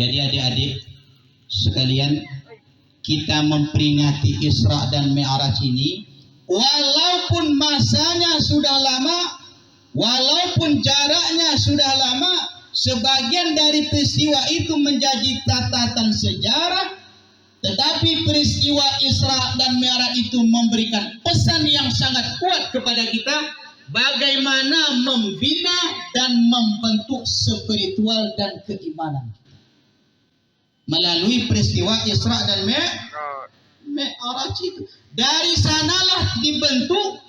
Jadi adik-adik sekalian, kita memperingati Isra dan Mi'raj ini, walaupun masanya sudah lama, walaupun jaraknya sudah lama, sebagian dari peristiwa itu menjadi catatan sejarah, tetapi peristiwa Isra dan Mi'raj itu memberikan pesan yang sangat kuat kepada kita, bagaimana membina dan membentuk spiritual dan keimanan melalui peristiwa Isra dan Mi'raj itu. Dari sanalah dibentuk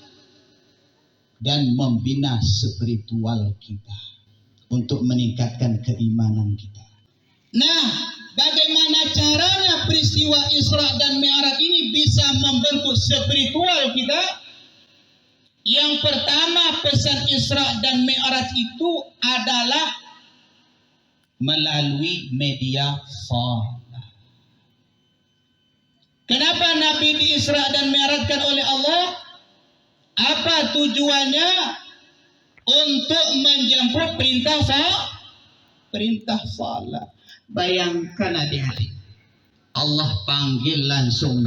dan membina spiritual kita untuk meningkatkan keimanan kita. Nah, bagaimana caranya peristiwa Isra dan Mi'raj ini bisa membentuk spiritual kita? Yang pertama, pesan Isra dan Mi'raj itu adalah melalui media salat. Kenapa Nabi di Isra dan Mi'rajkan oleh Allah? Apa tujuannya? Untuk menjemput perintah salat. Bayangkan adik-adik, Allah panggil langsung.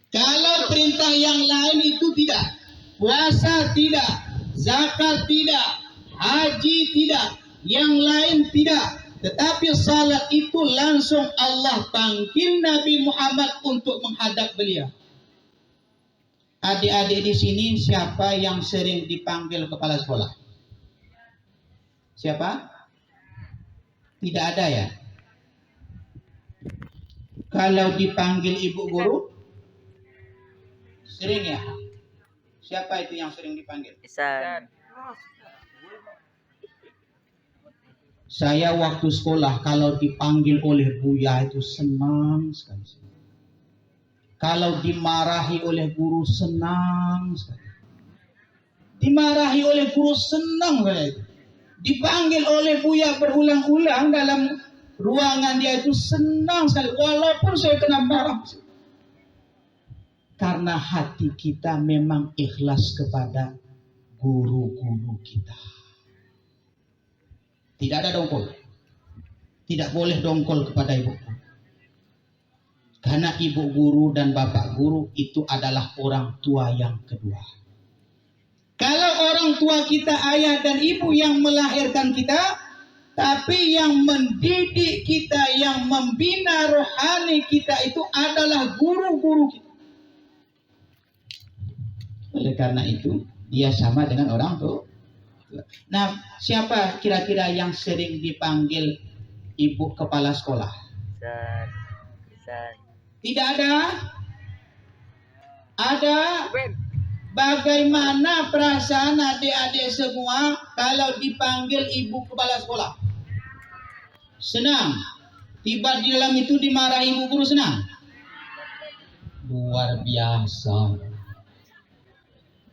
Kalau perintah yang lain itu tidak, puasa tidak, zakat tidak, haji tidak, yang lain tidak, tetapi salat itu langsung Allah panggil Nabi Muhammad untuk menghadap beliau. Adik-adik di sini siapa yang sering dipanggil kepala sekolah? Siapa? Tidak ada ya? Kalau dipanggil ibu guru? Sering ya? Siapa itu yang sering dipanggil? Isan. Saya waktu sekolah kalau dipanggil oleh Buya itu senang sekali. Kalau dimarahi oleh guru senang sekali. Dimarahi oleh guru senang saya itu. Dipanggil oleh Buya berulang-ulang dalam ruangan dia itu senang sekali. Walaupun saya kena marah. Karena hati kita memang ikhlas kepada guru-guru kita. Tidak ada dongkol. Tidak boleh dongkol kepada ibu guru. Karena ibu guru dan bapak guru itu adalah orang tua yang kedua. Kalau orang tua kita, ayah dan ibu yang melahirkan kita, tapi yang mendidik kita, yang membina rohani kita itu adalah guru-guru kita. Oleh karena itu, dia sama dengan orang tua. Nah, siapa kira-kira yang sering dipanggil ibu kepala sekolah? Isan. Tidak ada? Ada? Bagaimana perasaan adik-adik semua kalau dipanggil ibu kepala sekolah? Senang. Tiba di dalam itu dimarahi ibu guru senang? Luar biasa.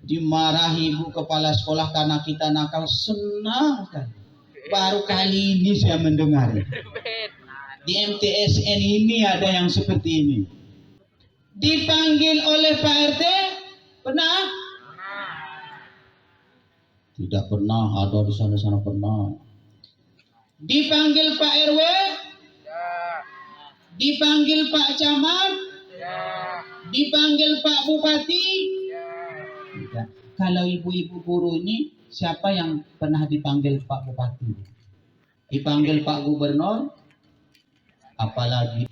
Dimarahi ibu kepala sekolah karena kita nakal senang kan? Baru kali ini saya mendengar. Di MTSN ini ada yang seperti ini. Dipanggil oleh Pak RT, pernah? Tidak pernah, ada di sana-sana pernah. Dipanggil Pak RW? Dipanggil Pak Camat? Dipanggil Pak Bupati? Tidak. Kalau ibu-ibu guru ini, siapa yang pernah dipanggil Pak Bupati? Dipanggil Pak Gubernur? Apalagi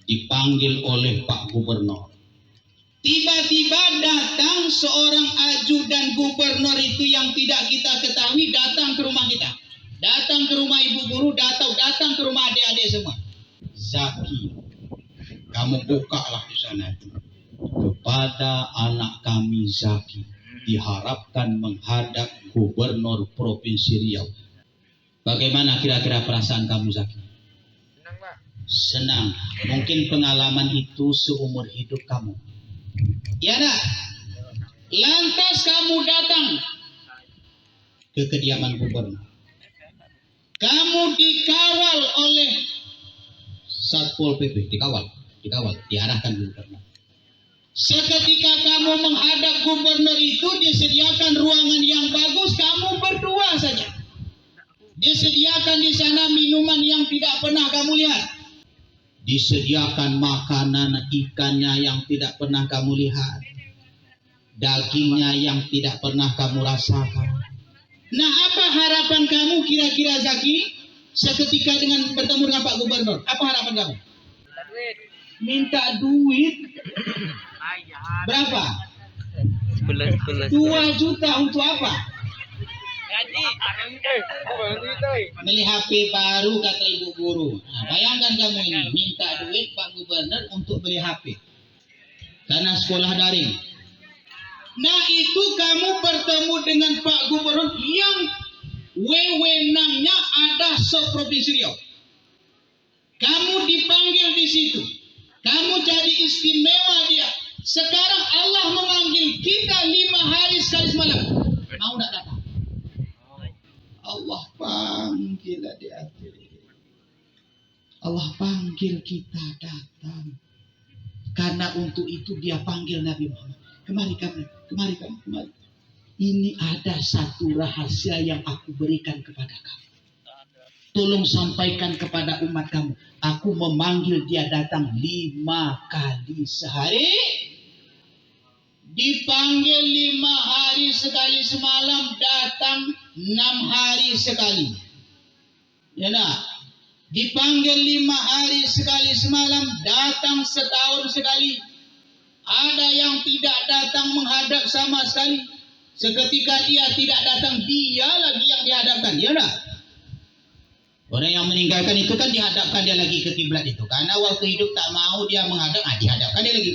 dipanggil oleh Pak Gubernur. Tiba-tiba datang seorang ajudan gubernur itu yang tidak kita ketahui, datang ke rumah kita. Datang ke rumah ibu guru, datang ke rumah adik-adik semua. Zaki, kamu bukalah di sana itu. Kepada anak kami Zaki, diharapkan menghadap gubernur Provinsi Riau. Bagaimana kira-kira perasaan kamu Zaki? Senang. Mungkin pengalaman itu seumur hidup kamu. Ya nak? Lantas kamu datang ke kediaman gubernur. Kamu dikawal oleh Satpol PP. Dikawal. Diarahkan gubernur. Seketika kamu menghadap gubernur itu, disediakan ruangan yang bagus, kamu berdua saja. Disediakan di sana minuman yang tidak pernah kamu lihat. Disediakan makanan ikannya yang tidak pernah kamu lihat. Dagingnya yang tidak pernah kamu rasakan. Nah, apa harapan kamu kira-kira Zaki seketika dengan bertemu dengan Pak Gubernur? Apa harapan kamu? Minta duit. Berapa? 2 juta untuk apa? Beli HP baru kata ibu guru. Nah, bayangkan kamu ini minta duit Pak Gubernur untuk beli HP karena sekolah daring. Nah, itu kamu bertemu dengan Pak Gubernur yang wewenangnya ada seprovinsi Riau. Kamu dipanggil di situ. Kamu jadi istimewa dia. Sekarang Allah memanggil kita 5 hari sekali semalam. Mau tidak datang? Allah panggil adik-adik. Allah panggil kita datang. Karena untuk itu dia panggil Nabi Muhammad. Kemari. Ini ada satu rahasia yang aku berikan kepada kamu. Tolong sampaikan kepada umat kamu. Aku memanggil dia datang 5 kali sehari. Dipanggil 5 hari sekali semalam, datang 6 hari sekali. Ya nak? Dipanggil 5 hari sekali semalam, datang setahun sekali. Ada yang tidak datang menghadap sama sekali. Seketika dia tidak datang, dia lagi yang dihadapkan. Ya nak? Orang yang meninggalkan itu kan dihadapkan dia lagi ke kiblat itu. Karena waktu hidup tak mau dia menghadap, dihadapkan dia lagi.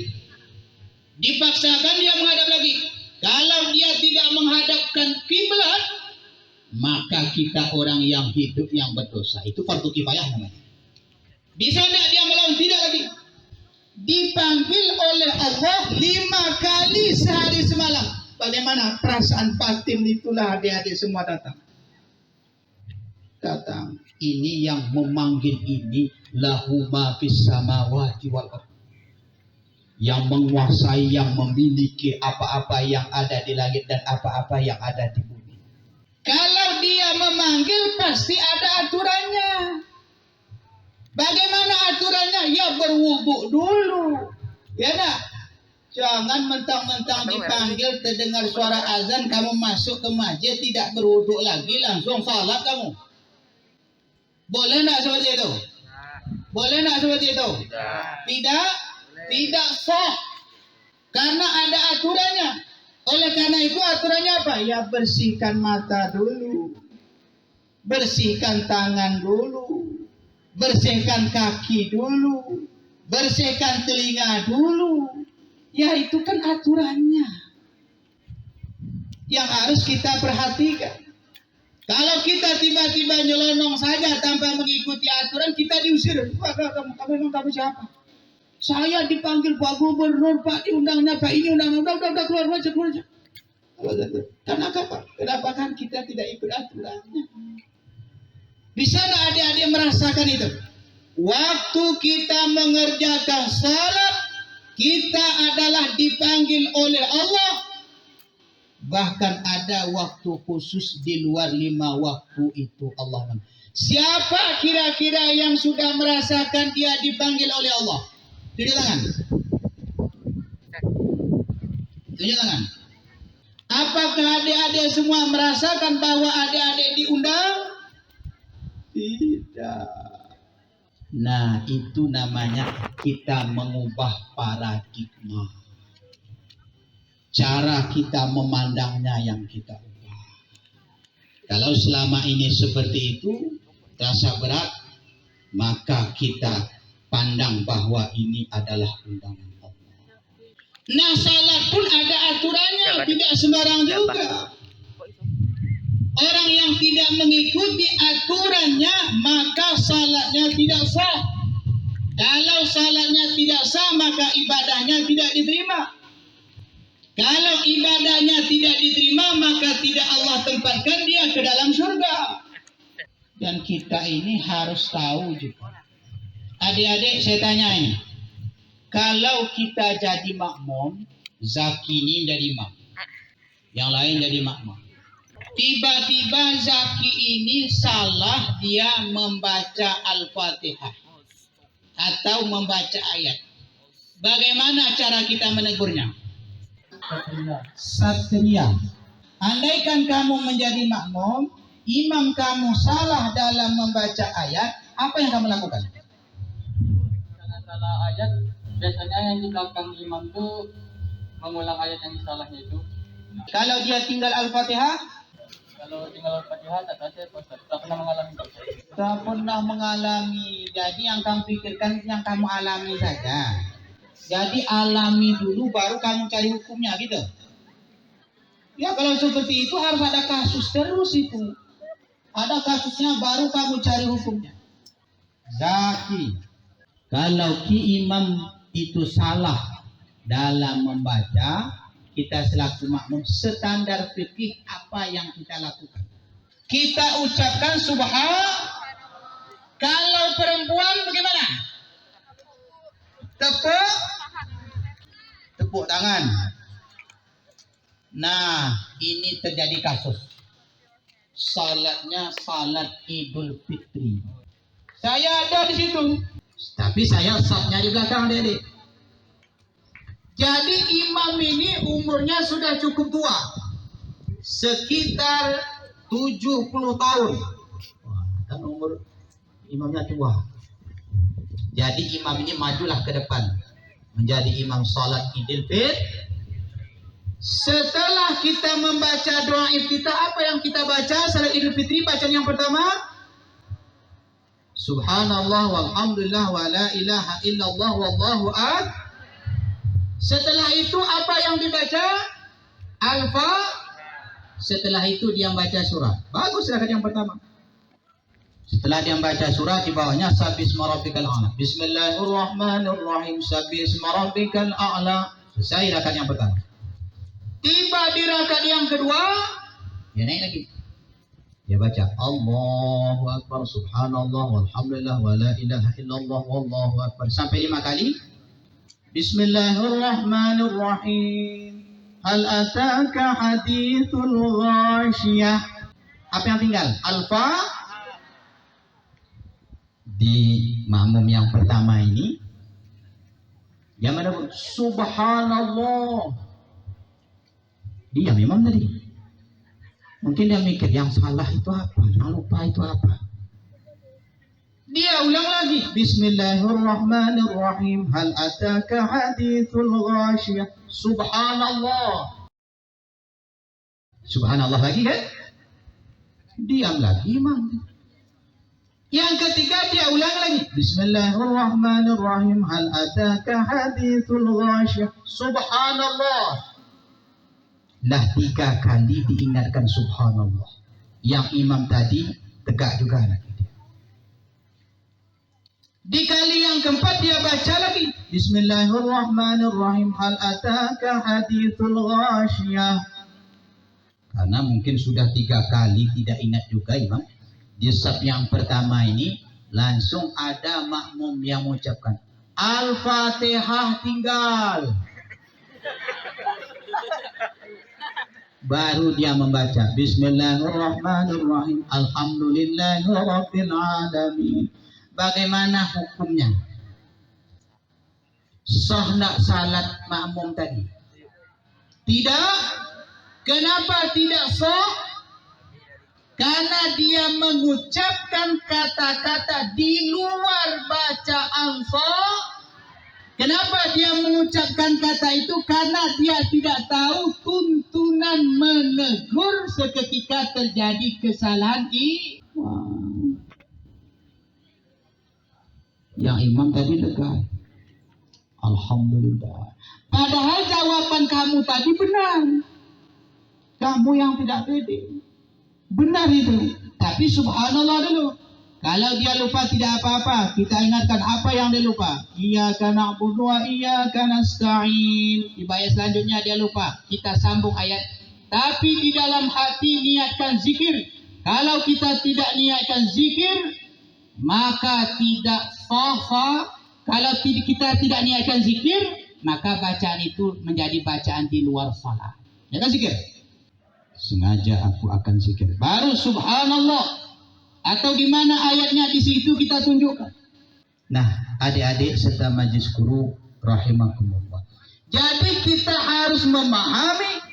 Dipaksakan dia menghadap lagi. Kalau dia tidak menghadapkan kiblat, maka kita orang yang hidup yang berdosa. Itu fardu kifayah namanya. Bisa tidak dia melawan? Tidak lagi. Dipanggil oleh Allah 5 kali sehari semalam. Bagaimana perasaan batin itulah adik-adik semua datang. Ini yang memanggil ini lahu ma fis samawati wal ardh. Yang menguasai, yang memiliki apa-apa yang ada di langit dan apa-apa yang ada di bumi. Kalau dia memanggil pasti ada aturannya. Bagaimana aturannya? Ya berwudu dulu. Ya nak? Jangan mentang-mentang dipanggil terdengar suara azan kamu masuk ke masjid tidak berwudu lagi langsung salat kamu. Boleh tak seperti itu? Boleh tak seperti itu? Tidak. Tidak sah. Karena ada aturannya. Oleh karena itu aturannya apa? Ya bersihkan mata dulu. Bersihkan tangan dulu. Bersihkan kaki dulu. Bersihkan telinga dulu. Ya itu kan aturannya. Yang harus kita perhatikan. Kalau kita tiba-tiba nyelonong saja tanpa mengikuti aturan, kita diusir. Kamu siapa? Saya dipanggil Pak Gubernur, Pak diundangnya, Pak ini undang, udah keluar aja. Kenapa Pak? Kenapa kan kita tidak ikut aturannya? Bisa nggak adik-adik merasakan itu? Waktu kita mengerjakan salat, kita adalah dipanggil oleh Allah. Bahkan ada waktu khusus di luar 5 waktu itu Allah. Siapa kira-kira yang sudah merasakan dia dipanggil oleh Allah? Tunjuk tangan. Tunjuk tangan. Apakah adik-adik semua merasakan bahwa adik-adik diundang? Tidak. Nah, itu namanya kita mengubah paradigma. Cara kita memandangnya yang kita ubah. Kalau selama ini seperti itu, terasa berat, maka kita pandang bahwa ini adalah undangan Allah. Nah, salat pun ada aturannya, tidak sembarang juga. Orang yang tidak mengikuti aturannya, maka salatnya tidak sah. Kalau salatnya tidak sah, maka ibadahnya tidak diterima. Kalau ibadahnya tidak diterima, maka tidak Allah tempatkan dia ke dalam surga. Dan kita ini harus tahu juga. Adik-adik saya tanya ini. Kalau kita jadi makmum, Zaki ini jadi imam. Yang lain jadi makmum. Tiba-tiba Zaki ini salah dia membaca Al-Fatihah atau membaca ayat. Bagaimana cara kita menegurnya? Satria. Andaikan kamu menjadi makmum, imam kamu salah dalam membaca ayat, apa yang kamu lakukan? Karena salah ayat, biasanya yang di belakang imam itu mengulang ayat yang salahnya itu. Kalau dia tinggal Al-Fatihah, Kalau tinggal Al-Fatihah, tak ada Ustaz. Tak pernah mengalami Ustaz. tak pernah mengalami. Jadi yang kamu pikirkan yang kamu alami saja. Jadi alami dulu baru kamu cari hukumnya gitu. Ya kalau seperti itu harus ada kasus terus itu. Ada kasusnya baru kamu cari hukumnya. Zaki. Kalau ki imam itu salah dalam membaca, kita selaku makmum standar fikih apa yang kita lakukan? Kita ucapkan subhan. Kalau perempuan bagaimana? Tepuk tangan. Nah, ini terjadi kasus. Salatnya salat Idul Fitri. Saya ada di situ. Tapi saya safnya di belakang, Dede. Jadi imam ini umurnya sudah cukup tua. Sekitar 70 tahun. Wah, kan umur imamnya tua. Jadi imam ini majulah ke depan. Menjadi imam salat Idul Fitri. Setelah kita membaca doa iftitah, apa yang kita baca salat Idul Fitri? Bacaan yang pertama, Subhanallah walhamdulillah wa la ilaha illallah wallahu akbar. Setelah itu apa yang dibaca? Alfa. Setelah itu dia baca surah. Bagus rakaat yang pertama. Setelah dia baca surah, di bawahnya Sabbisma rabbikal a'la. Bismillahirrahmanirrahim. Sabbisma rabbikal a'la. Selesai rakaat yang pertama. Tiba di rakaat yang kedua, dia naik lagi. Dia baca Allahu akbar, subhanallah walhamdulillah wa la ilaha illallah wallahu akbar sampai 5 kali. Bismillahirrahmanirrahim. Hal ataka hadithul ghashiyah. Apa yang tinggal? Alfa. Di makmum yang pertama ini dia mana? Subhanallah. Dia memang tadi. Mungkin dia mikir yang salah itu apa, yang lupa itu apa. Dia ulang lagi. Bismillahirrahmanirrahim. Hal ataka hadithul ghashiyah. Subhanallah. Subhanallah lagi kan? Diam lagi imam. Yang ketiga dia ulang lagi. Bismillahirrahmanirrahim. Hal ataka hadithul ghashiyah. Subhanallah. Lah 3 kali diingatkan subhanallah. Yang imam tadi tegak juga lagi. Di kali yang keempat dia baca lagi. Bismillahirrahmanirrahim. Hal ataka hadithul ghashiyah. Karena mungkin sudah 3 kali tidak ingat juga imam. Di saf yang pertama ini langsung ada makmum yang mengucapkan Al-Fatihah tinggal. Baru dia membaca Bismillahirrahmanirrahim. Alhamdulillahirabbil alamin. Bagaimana hukumnya? Sah nak salat makmum tadi? Tidak. Kenapa tidak sah? Karena dia mengucapkan kata-kata di luar bacaan sah. Kenapa dia mengucapkan kata itu? Karena dia tidak tahu tuntunan menegur seketika terjadi kesalahan Yang imam tadi lega. Alhamdulillah. Padahal jawaban kamu tadi benar. Kamu yang tidak pede. Benar itu. Tapi subhanallah dulu. Kalau dia lupa tidak apa-apa. Kita ingatkan apa yang dia lupa. Iyyaka na'budu wa iyyaka nasta'in. Di ayat selanjutnya dia lupa. Kita sambung ayat. Tapi di dalam hati niatkan zikir. Kalau kita tidak niatkan zikir, maka tidak sah. Kalau kita tidak niatkan zikir, maka bacaan itu menjadi bacaan di luar salat. Ya kan zikir? Sengaja aku akan zikir. Baru subhanallah. Atau di mana ayatnya di situ kita tunjukkan. Nah, adik-adik serta majelis guru rahimakumullah. Jadi kita harus memahami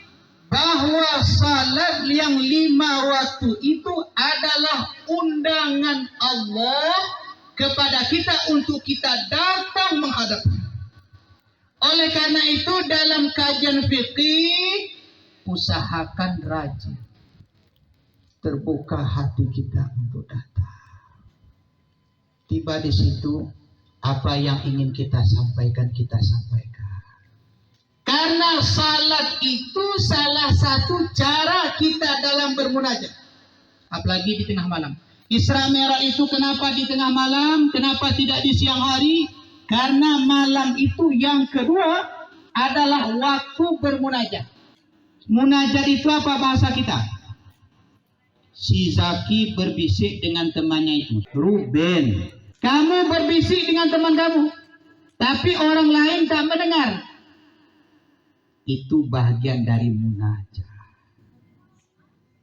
bahwa salat yang 5 waktu itu adalah undangan Allah kepada kita untuk kita datang menghadap. Oleh karena itu dalam kajian fikih usahakan rajin, terbuka hati kita untuk datang. Tiba di situ, apa yang ingin kita sampaikan, kita sampaikan. Karena salat itu salah satu cara kita dalam bermunajat. Apalagi di tengah malam. Isra Mi'raj itu kenapa di tengah malam? Kenapa tidak di siang hari? Karena malam itu yang kedua adalah waktu bermunajat. Munajat itu apa bahasa kita? Si Zaki berbisik dengan temannya itu. Ruben, kamu berbisik dengan teman kamu, tapi orang lain tak mendengar. Itu bagian dari munajat.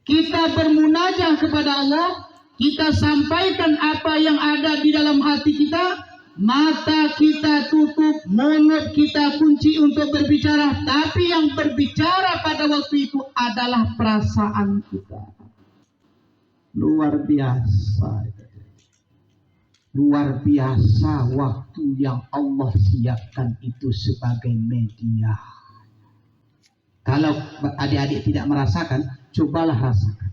Kita bermunajat kepada Allah, kita sampaikan apa yang ada di dalam hati kita. Mata kita tutup, mulut kita kunci untuk berbicara. Tapi yang berbicara pada waktu itu adalah perasaan kita. Luar biasa. Luar biasa waktu yang Allah siapkan itu sebagai media. Kalau adik-adik tidak merasakan, cobalah rasakan.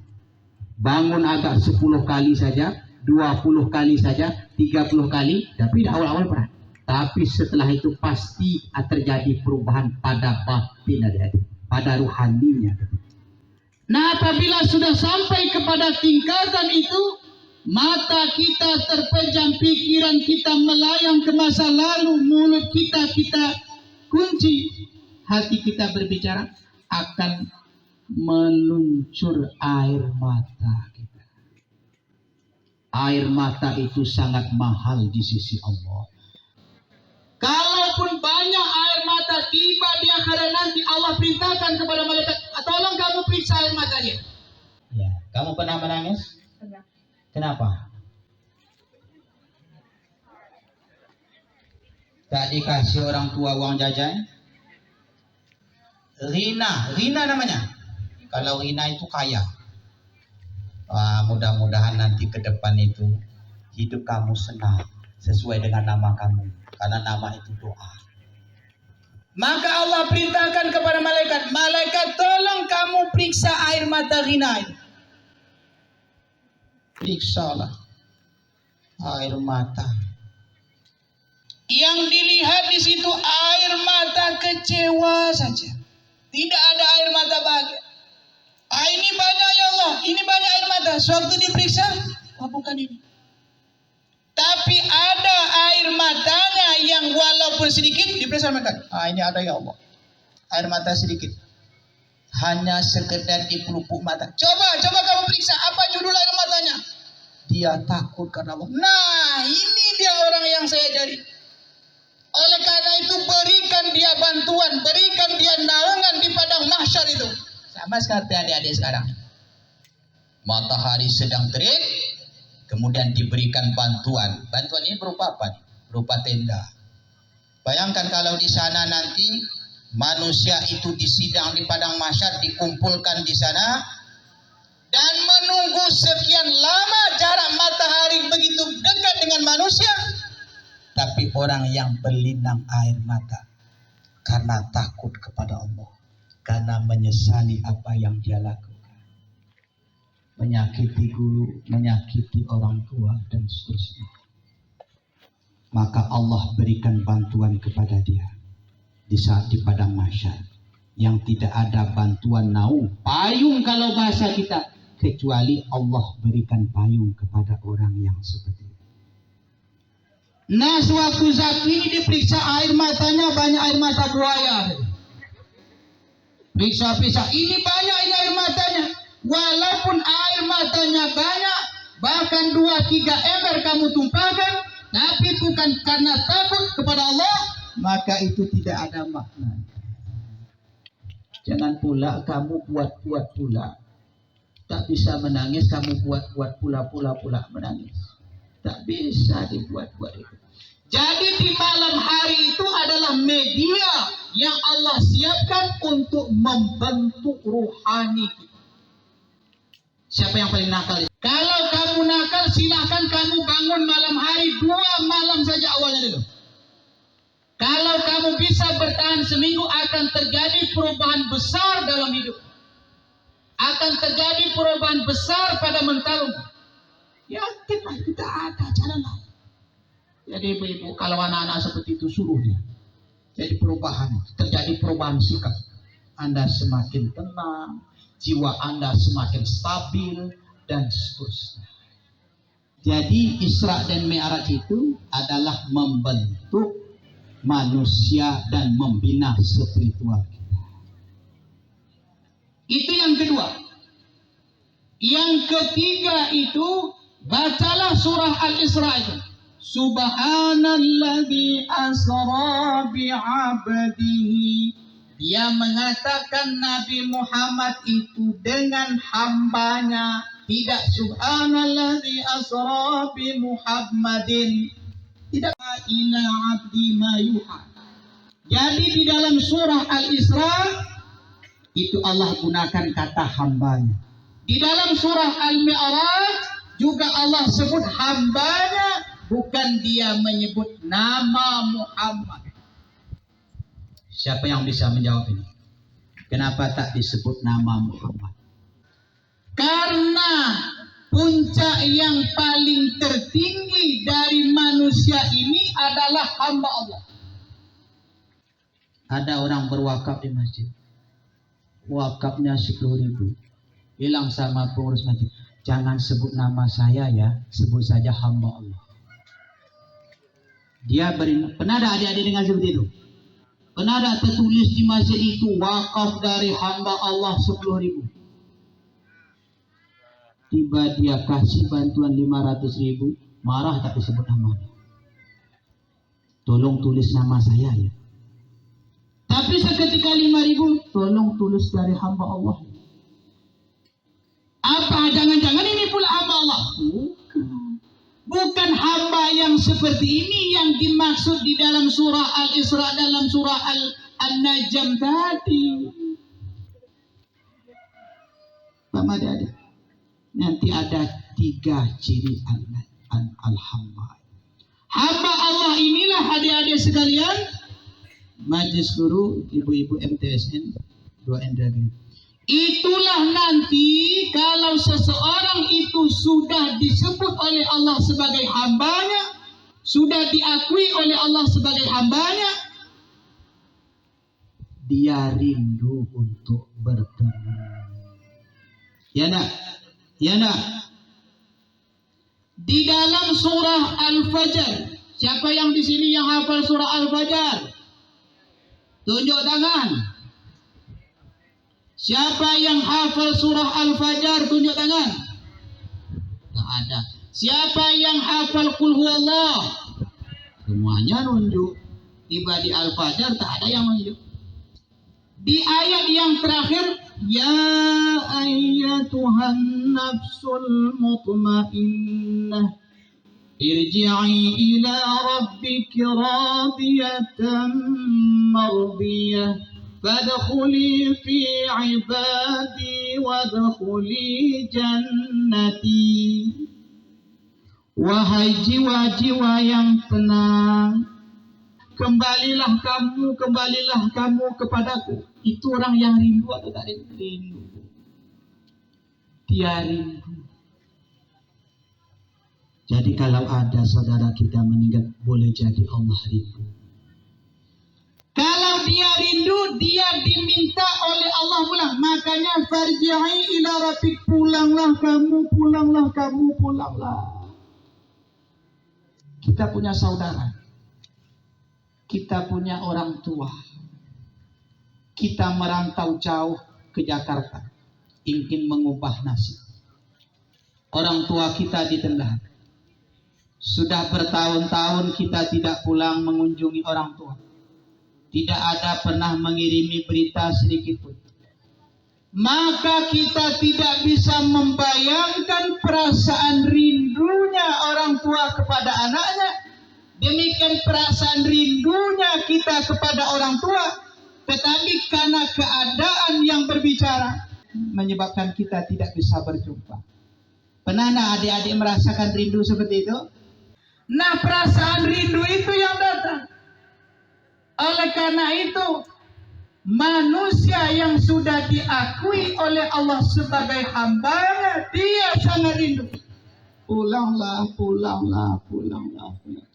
Bangun agak 10 kali saja, 20 kali saja, 30 kali, tapi awal-awal berat. Tapi setelah itu pasti terjadi perubahan pada batin adik-adik, pada ruhaninya. Nah, apabila sudah sampai kepada tingkatan itu, mata kita terpejam, pikiran kita melayang ke masa lalu, mulut kita kunci, hati kita berbicara, akan meluncur air mata kita. Air mata itu sangat mahal di sisi Allah. Kalaupun banyak air mata tiba di akhirat nanti, Allah perintahkan kepada malaikat, tolong kamu periksa air matanya. Ya, kamu pernah menangis? Pernah. Kenapa? Tak dikasih orang tua uang jajan? Rina namanya. Kalau Rina itu kaya. Mudah-mudahan nanti ke depan itu hidup kamu senang sesuai dengan nama kamu, karena nama itu doa. Maka Allah perintahkan kepada malaikat, tolong kamu periksa air mata Rina. Periksalah air mata. Yang dilihat di situ air mata kecewa saja. Tidak ada air mata bahagia. Ini banyak ya Allah, ini banyak air mata. Sewaktu diperiksa, bukan ini. Tapi ada air matanya yang walaupun sedikit diperiksa mereka. Ini ada ya Allah. Air mata sedikit. Hanya sekedar di pelupuk mata. Coba kamu periksa apa judul air matanya. Dia takut karena Allah. Nah, ini dia orang yang saya cari. Oleh karena itu berikan dia bantuan, berikan dia naungan di padang mahsyar itu. Sama seperti adik-adik sekarang. Matahari sedang terik, kemudian diberikan bantuan. Bantuan ini berupa apa? Berupa tenda. Bayangkan kalau di sana nanti manusia itu disidang di padang mahsyar, dikumpulkan di sana dan menunggu sekian lama jarak matahari begitu dekat dengan manusia. Tapi orang yang berlinang air mata karena takut kepada Allah, karena menyesali apa yang dia lakukan, menyakiti guru, menyakiti orang tua, dan seterusnya. Maka Allah berikan bantuan kepada dia di saat di padang mahsyar, yang tidak ada bantuan naung, payung kalau bahasa kita, kecuali Allah berikan payung kepada orang yang seperti itu. Nah, sewaktu Zaki ini diperiksa air matanya, banyak air mata buaya. Periksa, ini banyak ini air matanya. Walaupun air matanya banyak, bahkan 2-3 ember kamu tumpahkan, tapi bukan karena takut kepada Allah, maka itu tidak ada makna. Jangan pula kamu buat-buat pula. Tak bisa menangis, kamu buat-buat pula menangis. Tak bisa dibuat-buat itu. Jadi di malam hari itu adalah media yang Allah siapkan untuk membentuk rohani kita. Siapa yang paling nakal? Kalau kamu nakal, silahkan kamu bangun malam hari 2 malam saja awalnya dulu. Kalau kamu bisa bertahan seminggu, akan terjadi perubahan besar dalam hidup. Akan terjadi perubahan besar pada mentalmu. Ya, kita ada jalan lain. Jadi ibu-ibu, kalau anak-anak seperti itu suruh dia. Jadi terjadi perubahan sikap. Anda semakin tenang, jiwa Anda semakin stabil, dan seterusnya. Jadi Isra dan Mi'raj itu adalah membentuk manusia dan membina spiritual kita. Itu yang kedua. Yang ketiga itu, bacalah surah Al-Isra itu. Subhanalladzi asra bi'abdihi. Dia mengatakan Nabi Muhammad itu dengan hambanya. Tidak subhanalladzi asra bi Muhammadin. Tidak ila abdi ma yuha. Jadi di dalam surah Al-Isra itu Allah gunakan kata hambanya. Di dalam surah Al-Mi'raj juga Allah sebut hambanya, bukan dia menyebut nama Muhammad. Siapa yang bisa menjawab ini? Kenapa tak disebut nama Muhammad? Karena puncak yang paling tertinggi dari manusia ini adalah hamba Allah. Ada orang berwakaf di masjid. Wakafnya 10.000. Bilang sama pengurus masjid, jangan sebut nama saya ya, sebut saja hamba Allah. Pernah ada adik-adik dengar seperti itu? Pernah ada tertulis di masjid itu, wakaf dari hamba Allah 10.000. Tiba dia kasih bantuan 500.000, marah tak disebut namanya. Tolong tulis nama saya ya. Tapi seketika 5.000, tolong tulis dari hamba Allah. Apa? Jangan-jangan ini pula hamba Allah? Bukan hamba yang seperti ini yang dimaksud di dalam surah Al-Isra, dalam surah An-Najm tadi. Pak Madadi, nanti ada 3 ciri al-hamba. Hamba Allah inilah adik-adik sekalian, Majelis Guru, ibu-ibu MTSN 2 Endagri. Itulah nanti kalau seseorang itu sudah disebut oleh Allah sebagai hambanya, sudah diakui oleh Allah sebagai hambanya, dia rindu untuk bertemu. Ya nak? Ya nak? Di dalam surah Al-Fajr, siapa yang di sini yang hafal surah Al-Fajr? Tunjuk tangan. Siapa yang hafal surah Al-Fajr, tunjuk tangan. Tak ada. Siapa yang hafal Qul Huwallah? Semuanya nunjuk. Tiba di Al-Fajr tak ada yang nunjuk. Di ayat yang terakhir, ya ayyatuhan nafsul mutmainnah, irji'i ila rabbiki radiyatan mardiyah, fadkhuli fi ibadi wadkhuli jannati. Wahai jiwa-jiwa yang tenang, kembalilah kamu kepadaku. Itu orang yang rindu atau tak rindu? Dia rindu. Jadi kalau ada saudara kita meninggal, boleh jadi Allah rindu. Kalau dia rindu, dia diminta oleh Allah pulang. Makanya farji'i ila rabbik, pulanglah kamu. Kita punya saudara. Kita punya orang tua. Kita merantau jauh ke Jakarta, ingin mengubah nasib. Orang tua kita ditendang. Sudah bertahun-tahun kita tidak pulang mengunjungi orang tua. Tidak ada pernah mengirimi berita sedikit pun. maka kita tidak bisa membayangkan perasaan rindunya orang tua kepada anaknya. Demikian perasaan rindunya kita kepada orang tua, tetapi karena keadaan yang berbicara menyebabkan kita tidak bisa berjumpa. Pernah adik-adik merasakan rindu seperti itu? Nah, perasaan rindu itu yang datang. Oleh karena itu, manusia yang sudah diakui oleh Allah sebagai hambanya, dia sangat rindu. Pulanglah, pulanglah, pulanglah, pulang.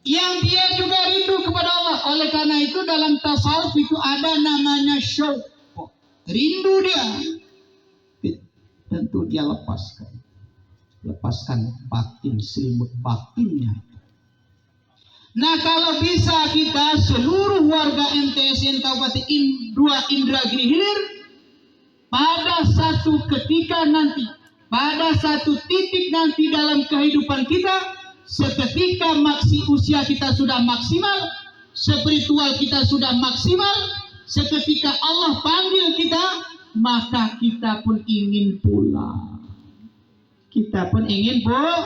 Yang dia juga rindu kepada Allah. Oleh karena itu dalam tasawuf itu ada namanya syauq. Rindu dia. Tentu dia lepaskan batin, selimut batinnya. Nah, kalau bisa kita seluruh warga MTSN Kabupaten 2 Indragiri Hilir pada satu ketika nanti, pada satu titik nanti dalam kehidupan kita, seketika usia kita sudah maksimal, spiritual kita sudah maksimal, seketika Allah panggil kita, maka kita pun ingin pulang. Kita pun ingin pulang.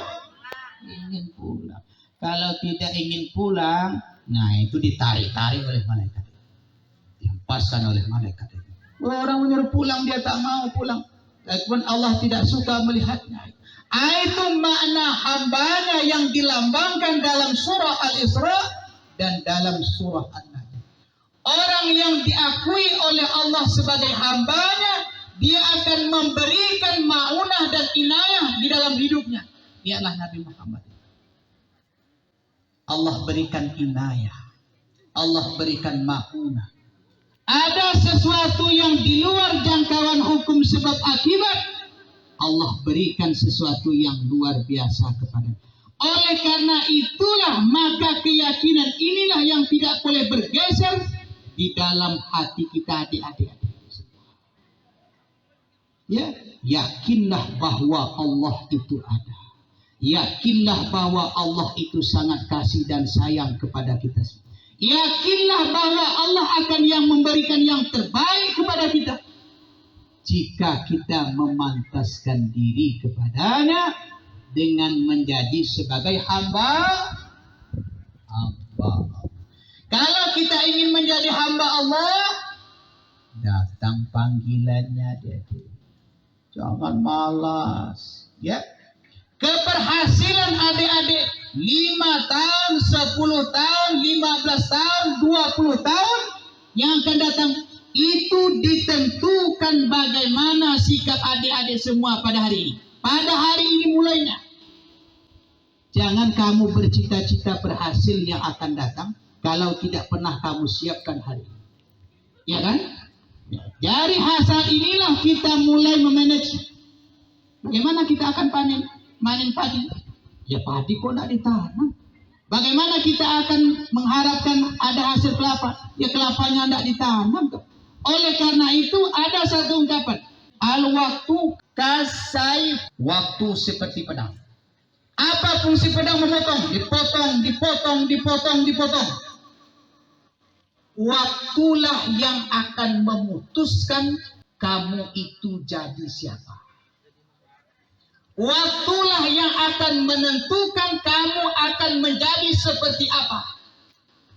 Kalau tidak ingin pulang, nah itu ditarik-tarik oleh malaikat. Dihempaskan oleh malaikat. Orang menyuruh pulang, dia tak mau pulang. Walaupun Allah tidak suka melihatnya. Itu makna hambanya yang dilambangkan dalam surah Al-Isra dan dalam surah An-Nahl. Orang yang diakui oleh Allah sebagai hambanya, dia akan memberikan ma'unah dan inayah di dalam hidupnya. Dialah Nabi Muhammad. Allah berikan inayah, Allah berikan ma'unah. Ada sesuatu yang di luar jangkauan hukum sebab akibat, Allah berikan sesuatu yang luar biasa kepada. Oleh karena itulah maka keyakinan inilah yang tidak boleh bergeser di dalam hati kita, adik-adik. Ya, yakinlah bahwa Allah itu ada. Yakinlah bahwa Allah itu sangat kasih dan sayang kepada kita. Yakinlah bahwa Allah akan yang memberikan yang terbaik kepada kita. Jika kita memantaskan diri kepadanya dengan menjadi sebagai hamba. Kalau kita ingin menjadi hamba Allah, datang panggilannya dia. Jangan malas, ya. Keberhasilan adik-adik 5 tahun, 10 tahun, 15 tahun, 20 tahun yang akan datang itu ditentukan bagaimana sikap adik-adik semua pada hari ini. Pada hari ini mulainya. Jangan kamu bercita-cita berhasil yang akan datang kalau tidak pernah kamu siapkan hari ini. Ya kan? Dari hasil inilah kita mulai memanage. Bagaimana kita akan panen padi? Ya padi kok tidak ditanam. Bagaimana kita akan mengharapkan ada hasil kelapa? Ya kelapanya tidak ditanam. Oleh karena itu ada satu ungkapan. Al-waktu kasai, waktu seperti pedang. Apa fungsi pedang memotong? Dipotong. Waktulah yang akan memutuskan kamu itu jadi siapa. Waktulah yang akan menentukan kamu akan menjadi seperti apa.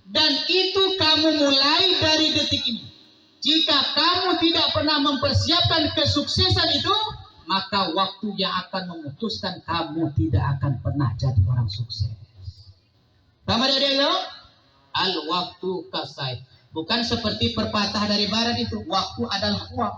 Dan itu kamu mulai dari detik ini. Jika kamu tidak pernah mempersiapkan kesuksesan itu, maka waktu yang akan memutuskan kamu tidak akan pernah jadi orang sukses. Sama dia al-waktu kasai. Bukan seperti perpatah dari barat itu. Waktu adalah uang.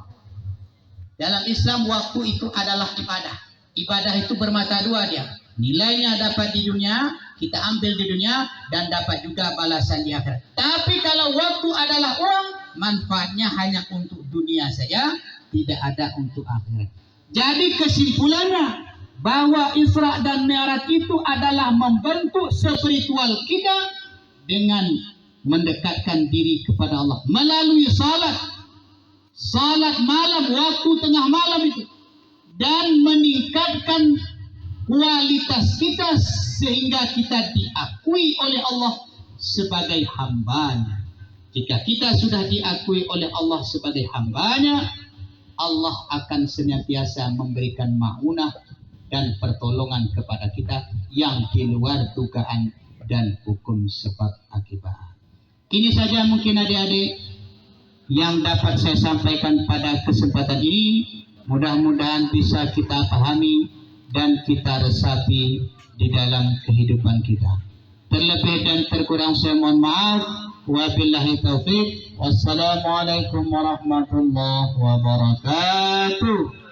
Dalam Islam waktu itu adalah ibadah. Ibadah itu bermata dua dia. Nilainya dapat di dunia, kita ambil di dunia, dan dapat juga balasan di akhirat. Tapi kalau waktu adalah uang, manfaatnya hanya untuk dunia saja, tidak ada untuk akhirat. Jadi kesimpulannya, bahwa Isra dan Mi'raj itu adalah membentuk spiritual kita dengan mendekatkan diri kepada Allah melalui salat malam, waktu tengah malam itu, dan meningkatkan kualitas kita sehingga kita diakui oleh Allah sebagai hambanya. Jika kita sudah diakui oleh Allah sebagai hambanya, Allah akan senantiasa memberikan ma'unah dan pertolongan kepada kita yang di luar dugaan dan hukum sebab akibat. Ini saja mungkin adik-adik yang dapat saya sampaikan pada kesempatan ini. Mudah-mudahan bisa kita pahami dan kita resapi di dalam kehidupan kita. Terlebih dan terkurang saya mohon maaf. Wabillahi taufiq. Wassalamualaikum warahmatullahi wabarakatuh.